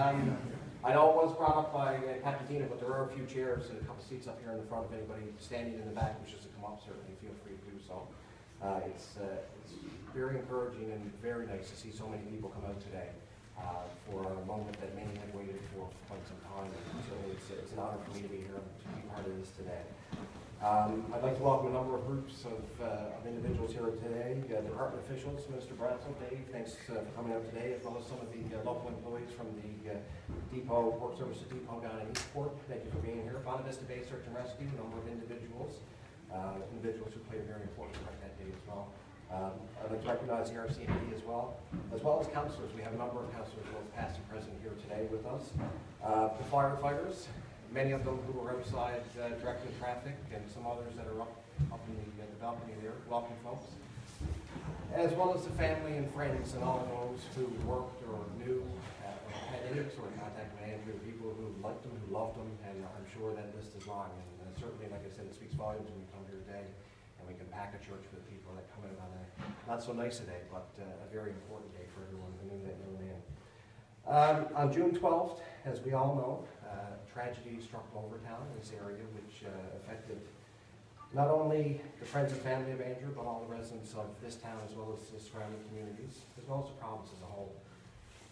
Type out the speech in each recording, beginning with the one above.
I know it was brought up by Papatina, but there are a few chairs and a couple seats up here in the front. If anybody standing in the back wishes to come up, certainly feel free to do so. It's very encouraging and very nice to see so many people come out today for a moment that many have waited for quite some time. And certainly it's an honor for me to be here and to be part of this today. I'd like to welcome a number of groups of individuals here today, department officials, Minister Brazel, Dave, thanks for coming out today, as well as some of the local employees from the Depot, Work Services Depot down in Eastport. Thank you for being here. Bonavista Vista Bay Search and Rescue, a number of individuals who played a very important part that day as well. I'd like to recognize the RCMP as well as councillors. We have a number of councillors, both past and present, here today with us. The firefighters, many of them who are outside directing traffic, and some others that are up in the balcony there. Welcome, folks. As well as the family and friends and all those who worked or knew or had any sort of contact with Andrew, people who liked him, who loved him, and I'm sure that list is long. And certainly, like I said, it speaks volumes when we come here today, and we can pack a church with people that come out on a not so nice a day, but a very important day for everyone who knew that young man. On June 12th, as we all know, tragedy struck Glovertown in this area, which affected not only the friends and family of Andrew, but all the residents of this town, as well as the surrounding communities, as well as the province as a whole.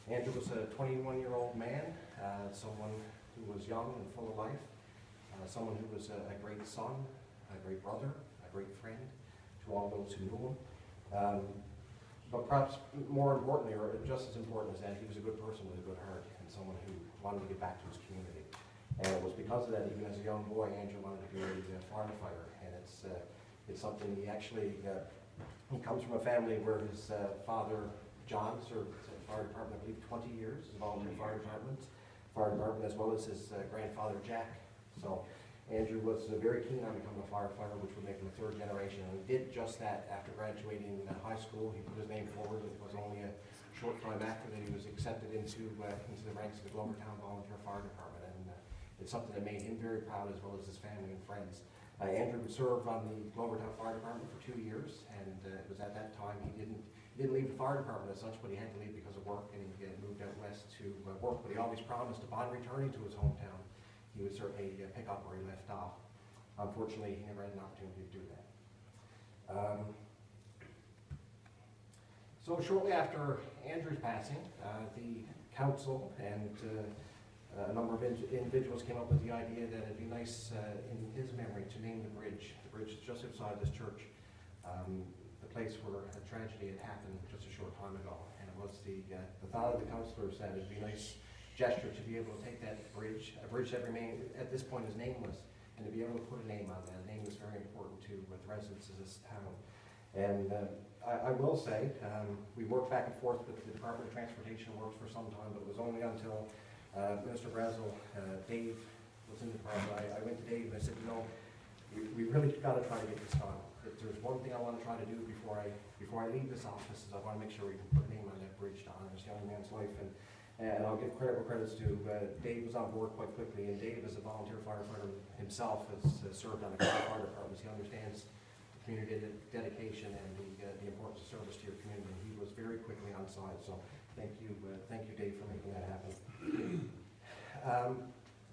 Andrew was a 21-year-old man, someone who was young and full of life, someone who was a great son, a great brother, a great friend to all those who knew him. But perhaps more importantly, or just as important as that, he was a good person with a good heart, and someone who wanted to give back to his community. And it was because of that, even as a young boy, Andrew wanted to be a firefighter. And it's something he actually, he comes from a family where his father, John, served in the fire department, I believe, 20 years, as a volunteer fire department, as well as his grandfather, Jack. So Andrew was very keen on becoming a firefighter, which would make him a third generation. And he did just that after graduating high school. He put his name forward. It was only a short time after that he was accepted into the ranks of the Glovertown Volunteer Fire Department. And it's something that made him very proud, as well as his family and friends. Andrew would serve on the Glovertown Fire Department for 2 years, and it was at that time he didn't leave the fire department as such, but he had to leave because of work, and he moved out west to work. But he always promised, upon returning to his hometown, he would certainly pick up where he left off. Unfortunately, he never had an opportunity to do that. So shortly after Andrew's passing, the council and a number of individuals came up with the idea that it'd be nice in his memory to name the bridge just outside this church, the place where a tragedy had happened just a short time ago. And it was the thought of the councillors that it'd be a nice gesture to be able to take that bridge, a bridge that remained at this point is nameless, and to be able to put a name on that. A name is very important to the residents of this town. And I will say, we worked back and forth with the Department of Transportation Works for some time, but it was only until Minister Brazel, Dave was in the department. I went to Dave and I said, you know, we really got to try to get this done. If there's one thing I want to try to do before I leave this office is I want to make sure we can put a name on that bridge to honor this young man's life. And I'll give credit where credit's due. Dave was on board quite quickly, and Dave, as a volunteer firefighter himself, has served on the fire department. He understands the community dedication and the importance of service to your community. And he was very quickly on side. So thank you, Dave, for making that happen.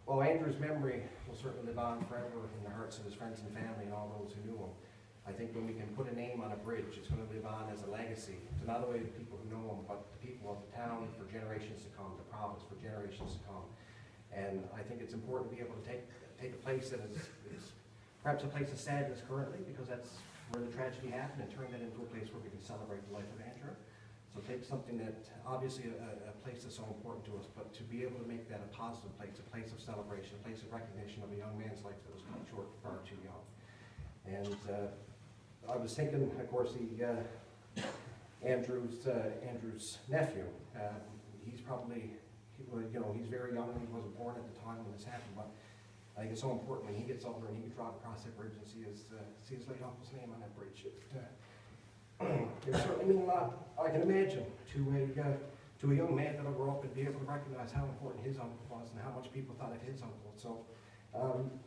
Well, Andrew's memory will certainly live on forever in the hearts of his friends and family and all those who knew him. I think when we can put a name on a bridge, it's going to live on as a legacy to not only the people who know him, but the people of the town for generations to come, the province for generations to come. And I think it's important to be able to take a place that is perhaps a place of sadness currently, because that's where the tragedy happened, and turn that into a place where we can celebrate the life of Andrew. So take something that, obviously a place that's so important to us, but to be able to make that a positive place, a place of celebration, a place of recognition of a young man's life that was cut short far too young. And I was thinking, of course, Andrew's nephew. He's probably, he's very young. He wasn't born at the time when this happened, but I think it's so important when he gets older and he can drive across that bridge and see his late uncle's name on that bridge. It certainly means a lot, I can imagine, to a young man that'll grow up and be able to recognize how important his uncle was and how much people thought of his uncle. So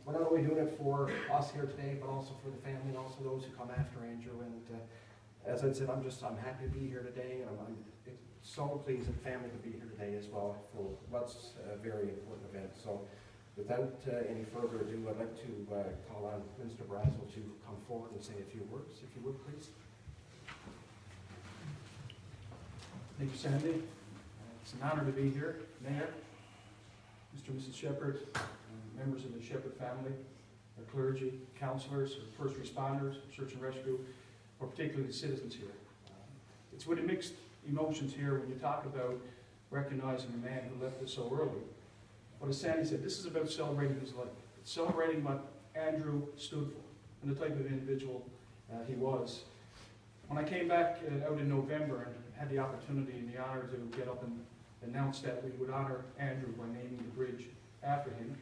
we're not only doing it for us here today, but also for the family and also those who come after Andrew. And as I said, I'm happy to be here today, and I'm so pleased that the family could be here today as well for what's a very important event. So without any further ado, I'd like to call on Minister Brazel to come forward and say a few words, if you would, please. Thank you, Sandy. It's an honor to be here. Mayor, Mr. and Mrs. Shepherd, members of the Shepherd family, our clergy, counselors, our first responders, search and rescue, or particularly the citizens here. It's with mixed emotions here when you talk about recognizing a man who left us so early. But as Sandy said, this is about celebrating his life. It's celebrating what Andrew stood for and the type of individual he was. When I came back out in November and had the opportunity and the honor to get up and announce that we would honor Andrew by naming the bridge after him,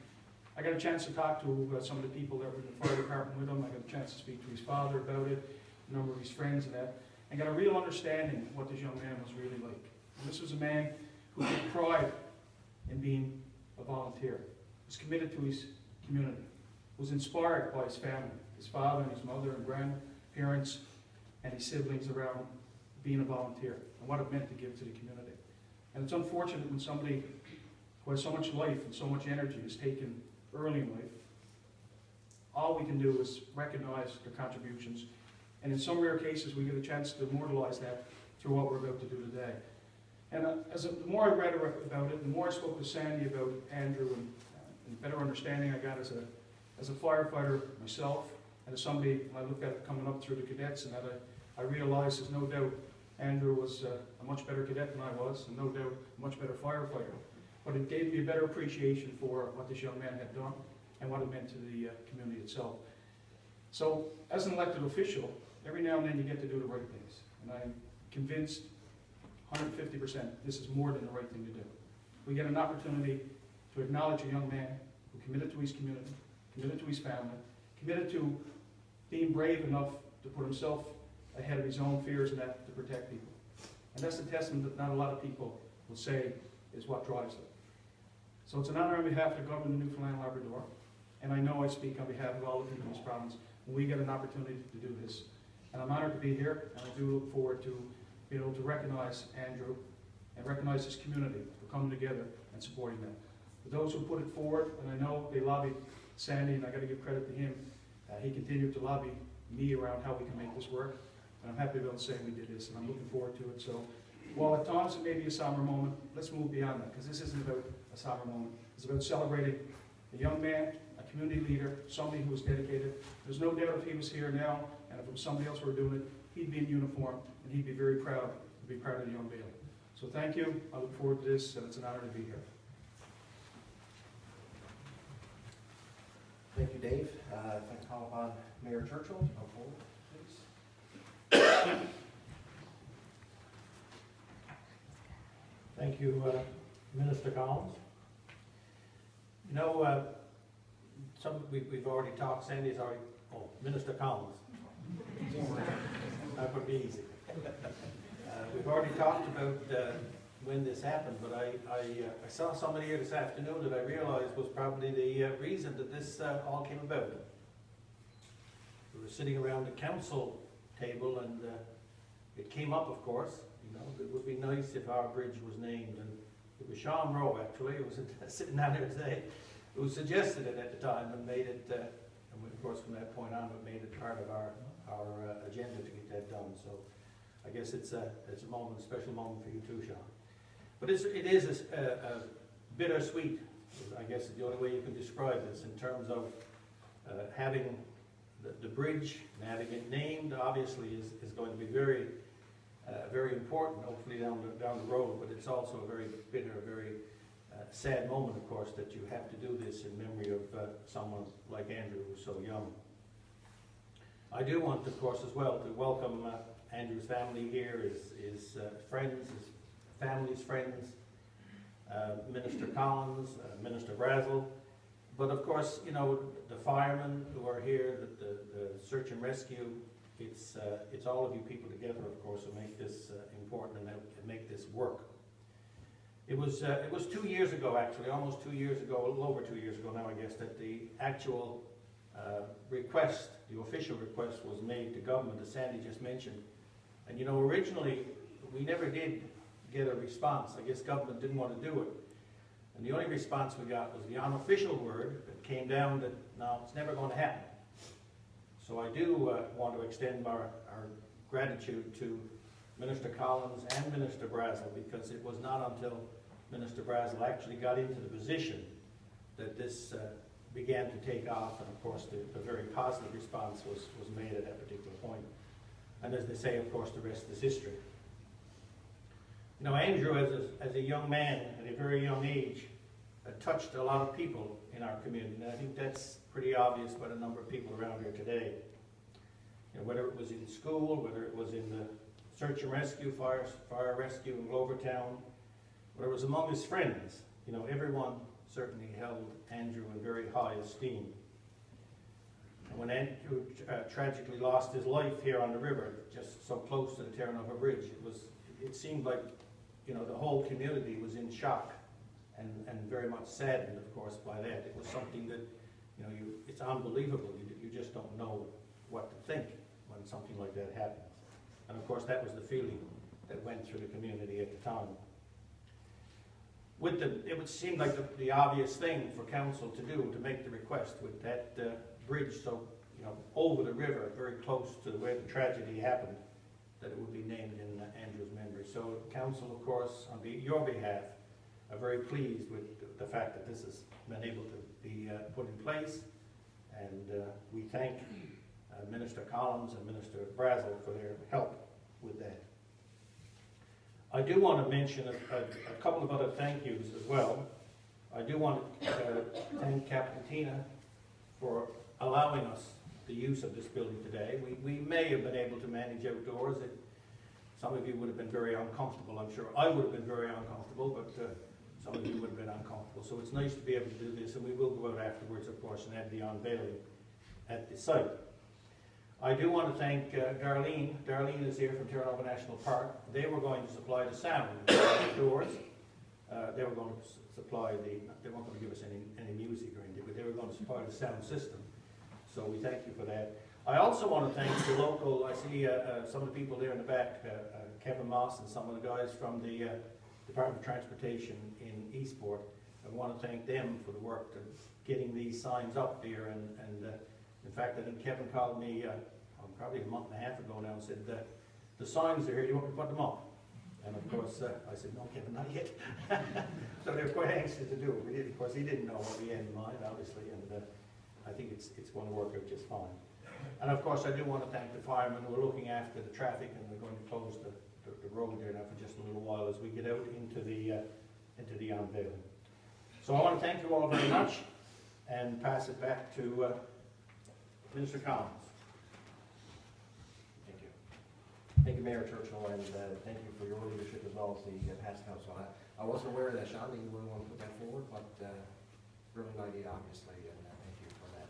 I got a chance to talk to some of the people that were in the fire department with him. I got a chance to speak to his father about it, a number of his friends and that, and got a real understanding of what this young man was really like. And this was a man who took pride in being a volunteer, was committed to his community, was inspired by his family, his father and his mother and grandparents and his siblings around being a volunteer and what it meant to give to the community. And it's unfortunate when somebody who has so much life and so much energy is taken early in life. All we can do is recognize their contributions, and in some rare cases we get a chance to immortalize that through what we're about to do today. And the more I read about it, the more I spoke to Sandy about Andrew, and the better understanding I got as a firefighter myself, and as somebody, when I looked at it coming up through the cadets, and that I realized there's no doubt Andrew was a much better cadet than I was, and no doubt a much better firefighter. But it gave me a better appreciation for what this young man had done and what it meant to the community itself. So, as an elected official, every now and then you get to do the right things. And I'm convinced 150% this is more than the right thing to do. We get an opportunity to acknowledge a young man who committed to his community, committed to his family, committed to being brave enough to put himself ahead of his own fears and that to protect people. And that's the testament that not a lot of people will say is what drives them. So it's an honor on behalf of the government of Newfoundland and Labrador, and I know I speak on behalf of all the people in this province when we get an opportunity to do this. And I'm honored to be here, and I do look forward to being able to recognize Andrew and recognize his community for coming together and supporting them. For those who put it forward, and I know they lobbied Sandy, and I got to give credit to him, he continued to lobby me around how we can make this work, and I'm happy to be able to say we did this, and I'm looking forward to it. So while at times it may be a somber moment, let's move beyond that, because this isn't about a somber moment. It's about celebrating a young man, a community leader, somebody who was dedicated. There's no doubt if he was here now, and if it was somebody else who were doing it, he'd be in uniform, and he'd be very proud to be part of the Young Bailey. So thank you. I look forward to this, and it's an honor to be here. Thank you, Dave. If I can call upon Mayor Churchill to come forward, please. Thank you, Minister Collins. You know, we've already talked, Sandy's already, Minister Collins. That would be easy. We've already talked about when this happened, but I saw somebody here this afternoon that I realized was probably the reason that this all came about. We were sitting around the council table, and it came up, of course. You know, it would be nice if our bridge was named, and it was Sean Rowe, actually, who was sitting down there today, who suggested it at the time and made it, and of course from that point on, it made it part of our agenda to get that done. So I guess it's a moment, a special moment for you too, Sean. But it is a bittersweet, I guess is the only way you can describe this, in terms of having the bridge and having it named, obviously is going to be very important, hopefully down the road, but it's also a very bitter, very sad moment, of course, that you have to do this in memory of someone like Andrew, who's so young. I do want, of course, as well, to welcome Andrew's family here, his friends, his family's friends, Minister Collins, Minister Brazel, but of course, you know, the firemen who are here, the search and rescue. It's all of you people together, of course, who make this important and make this work. It was 2 years ago, actually, almost 2 years ago, a little over 2 years ago now, I guess, that the actual request, the official request, was made to government, as Sandy just mentioned. And you know, originally we never did get a response. I guess government didn't want to do it. And the only response we got was the unofficial word that came down that, no, it's never going to happen. So I do want to extend our gratitude to Minister Collins and Minister Brazel, because it was not until Minister Brazel actually got into the position that this began to take off, and of course the very positive response was made at that particular point. And as they say, of course, the rest is history. You know, Andrew, as a young man at a very young age, touched a lot of people in our community, and I think that's pretty obvious by the number of people around here today. You know, whether it was in school, whether it was in the search and rescue, fire rescue in Glovertown, whether it was among his friends, you know, everyone certainly held Andrew in very high esteem. And when Andrew tragically lost his life here on the river, just so close to the Terranova Bridge, it seemed like, you know, the whole community was in shock and very much saddened, of course, by that. It was something that, you know, it's unbelievable. You just don't know what to think when something like that happens. And of course, that was the feeling that went through the community at the time. It would seem like the obvious thing for council to do, to make the request with that bridge, so, you know, over the river, very close to where the tragedy happened, that it would be named in Andrew's memory. So council, of course, on your behalf, are very pleased with the fact that this has been able to be put in place, and we thank Minister Collins and Minister Brazel for their help with that. I do want to mention a couple of other thank yous as well. I do want to thank Captain Tina for allowing us the use of this building today. We may have been able to manage outdoors. Some of you would have been very uncomfortable, I'm sure. I would have been very uncomfortable, but some of you would have been uncomfortable. So it's nice to be able to do this, and we will go out afterwards, of course, and have the unveiling at the site. I do want to thank Darlene. Darlene is here from Terranova National Park. They were going to supply the sound outdoors. They were going to supply they weren't going to give us any music or anything, but they were going to supply the sound system. So we thank you for that. I also want to thank the local, I see some of the people there in the back, Kevin Moss and some of the guys from the Department of Transportation in Eastport. I want to thank them for the work of getting these signs up there, and in fact, I think Kevin called me probably a month and a half ago now and said, the signs are here, do you want me to put them up? And of course, I said, no, Kevin, not yet. So they were quite anxious to do it. Of course, he didn't know what we had in mind, obviously, and I think it's going to work out just fine. And of course, I do want to thank the firemen who are looking after the traffic, and they're going to close the road there now for just a little while as we get out into the unveiling. So I want to thank you all very much and pass it back to Minister Collins. Thank you. Thank you, Mayor Churchill, and thank you for your leadership as well as the past council. I wasn't aware of that, Sean, that you wouldn't want to put that forward, but brilliant idea, obviously, and thank you for that.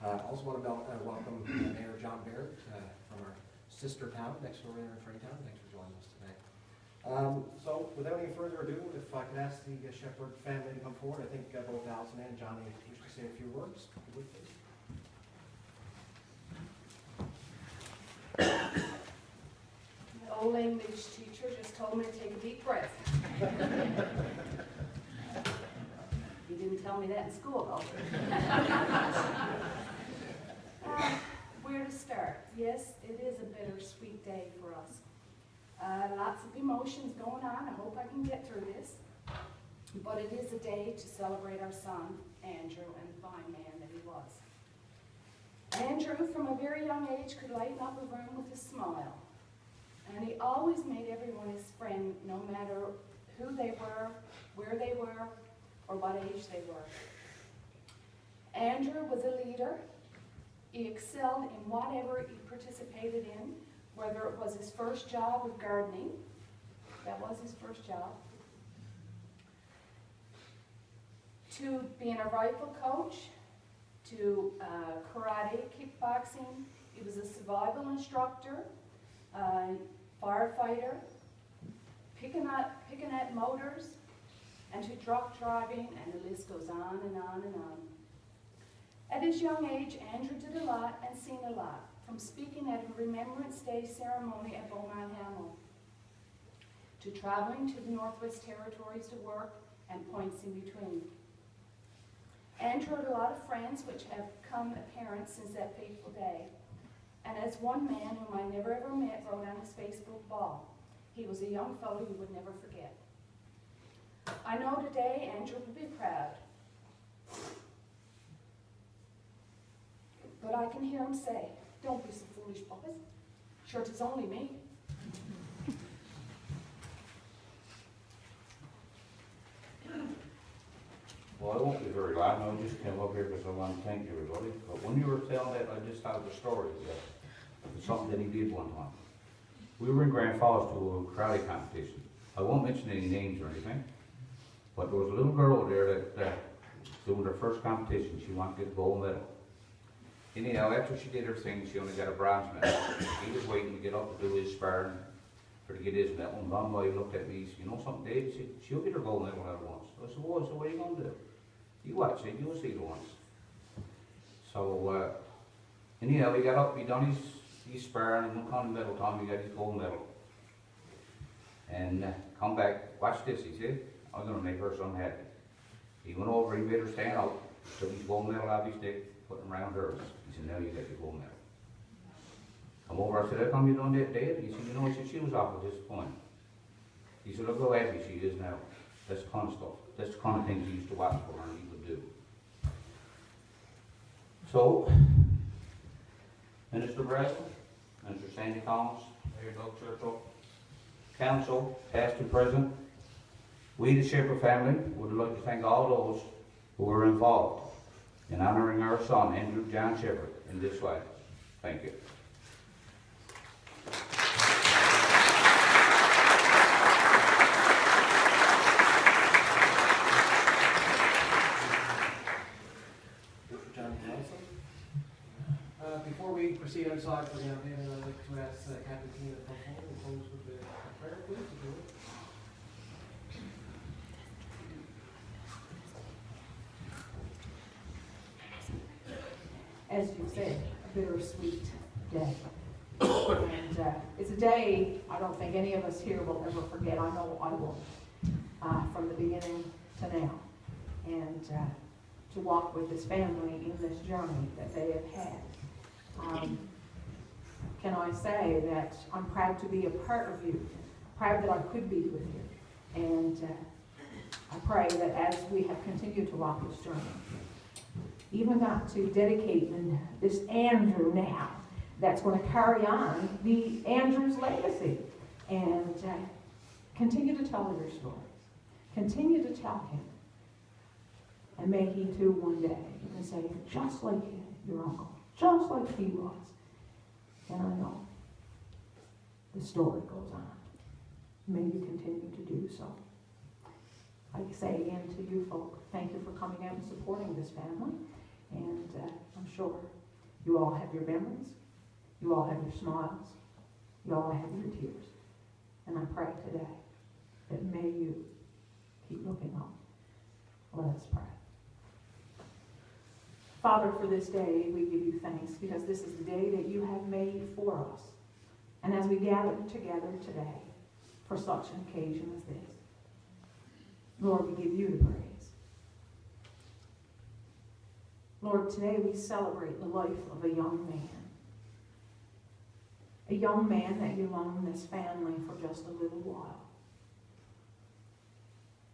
I also want to welcome Mayor John Barrett from our sister town next door there in Freytown. Thanks for joining us today. So without any further ado, if I could ask the Shepherd family to come forward, I think both Allison and Johnny wish to say a few words. If you would, please. The old English teacher just told me to take a deep breath. He didn't tell me that in school, though. Where to start? Yes, it is a bittersweet day for us. Lots of emotions going on. I hope I can get through this. But it is a day to celebrate our son, Andrew, and the fine man that he was. Andrew, from a very young age, could lighten up a room with a smile. And he always made everyone his friend, no matter who they were, where they were, or what age they were. Andrew was a leader. He excelled in whatever he participated in, whether it was his first job with gardening, that was his first job, to being a rifle coach, to karate, kickboxing. He was a survival instructor, firefighter, picking at motors, and to truck driving, and the list goes on and on and on. At his young age, Andrew did a lot and seen a lot, from speaking at a Remembrance Day ceremony at Beaumont Hamel, to traveling to the Northwest Territories to work, and points in between. Andrew had a lot of friends which have come apparent since that fateful day. And as one man whom I never ever met wrote on his Facebook wall, he was a young fellow you would never forget. I know today Andrew will be proud. But I can hear him say, "Don't be so foolish, boys. Sure, 'tis only me." Well, I won't be very long, I just came up here because I want to thank everybody. But when you were telling that, I just thought of a story. It's something that he did one time. We were in Grand Falls to a karate competition. I won't mention any names or anything, but there was a little girl there that doing her first competition. She wanted to get a gold medal. Anyhow, after she did her thing, she only got a bronze medal. He was waiting to get up to do his sparring for to get his medal. And Ron Boy looked at me, he said, "You know something, Dave?" He said, "She'll get her gold medal out once." I said, "Well, so what are you going to do? You watch it, you'll see it once." So, anyhow, he got up, he done his sparring, and one kind of medal time, he got his gold medal. And come back, watch this, he said, "I'm going to make her son happy." He went over, he made her stand up, took his gold medal out of his neck, put him around hers. He said, "Now you got your gold medal." Come over, I said, "How come you done that, Dad?" He said, "You know," he said, "she was awful disappointed." He said, "Look how happy she is now." That's the kind of stuff. That's the kind of things he used to watch for her and he would do. So, Minister Bradley, Minister Sandy Collins, Mayor Doug Churchill, Council, past and present, we the Shepherd family would like to thank all those who were involved in honoring our son, Andrew John Shepherd, in this way. Thank you. John Johnson. Before we proceed inside for the event, I'd like to ask Captain Tina to come forward and close with the prayer, please, if you would. As you said, a bittersweet day. And it's a day I don't think any of us here will ever forget. I know I won't, from the beginning to now. And to walk with this family in this journey that they have had. Can I say that I'm proud to be a part of you, proud that I could be with you. And I pray that as we have continued to walk this journey, even got to dedicate this Andrew now, that's going to carry on the Andrew's legacy. And continue to tell your stories. Continue to tell him. And may he too one day can say, just like your uncle, just like he was. And I know the story goes on. May you continue to do so. I say again to you folk, thank you for coming out and supporting this family. And I'm sure you all have your memories. You all have your smiles. You all have your tears. And I pray today that may you keep looking up. Let us pray. Father, for this day, we give you thanks because this is the day that you have made for us. And as we gather together today for such an occasion as this, Lord, we give you the praise. Lord, today we celebrate the life of a young man. A young man that you loaned this family for just a little while.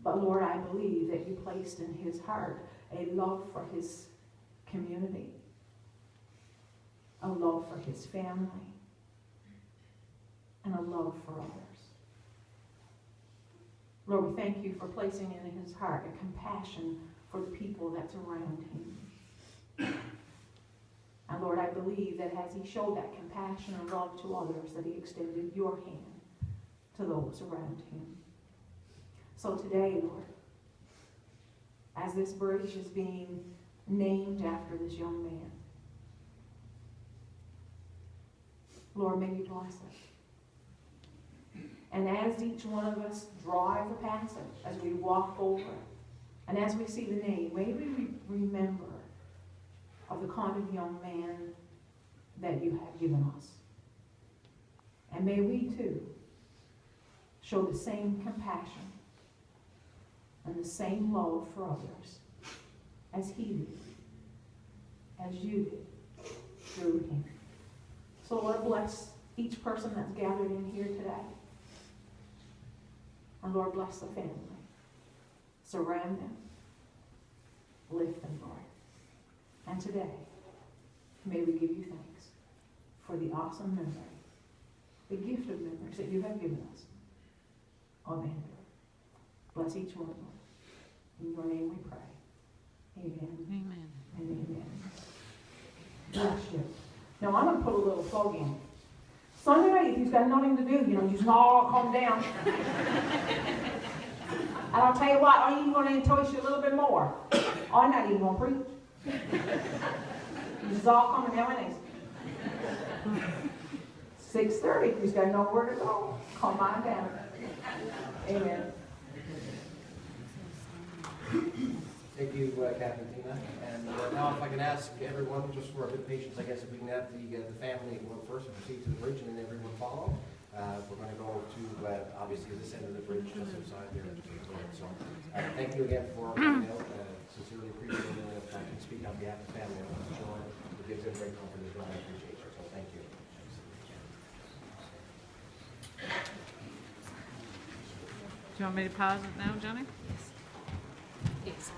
But Lord, I believe that you placed in his heart a love for his community, a love for his family, and a love for others. Lord, we thank you for placing in his heart a compassion for the people that's around him. And Lord, I believe that as he showed that compassion and love to others, that he extended your hand to those around him. So today, Lord, as this bridge is being named after this young man, Lord, may you bless us. And as each one of us drive past it, as we walk over it, and as we see the name, may we remember of the kind of young man that you have given us. And may we too show the same compassion and the same love for others as he did, as you did through him. So Lord, bless each person that's gathered in here today. And Lord, bless the family. Surround them. Lift them, Lord. And today, may we give you thanks for the awesome memory, the gift of memories that you have given us of Andrew. Bless each one, Lord. In your name we pray. Amen. Amen. And amen. Bless you. Now I'm going to put a little plug in. Sunday night, if you've got nothing to do, you just all calm down. And I'll tell you what, I'm even going to entice you a little bit more. I'm not even going to preach. You just all coming down with 6:30, if you've got nowhere to go, come on down. Amen. Thank you, Captain Tina. And now if I can ask everyone, just for a bit of patience, I guess if we can have the family go first and proceed to the bridge and then everyone follow. We're going to go to, obviously, this end of the bridge just outside there. So thank you again for coming out. Sincerely appreciate it. And if I can speak on behalf of the family, I want to show it gives them great comfort as well. I appreciate it. So thank you. Do you want me to pause it now, Johnny? Yes.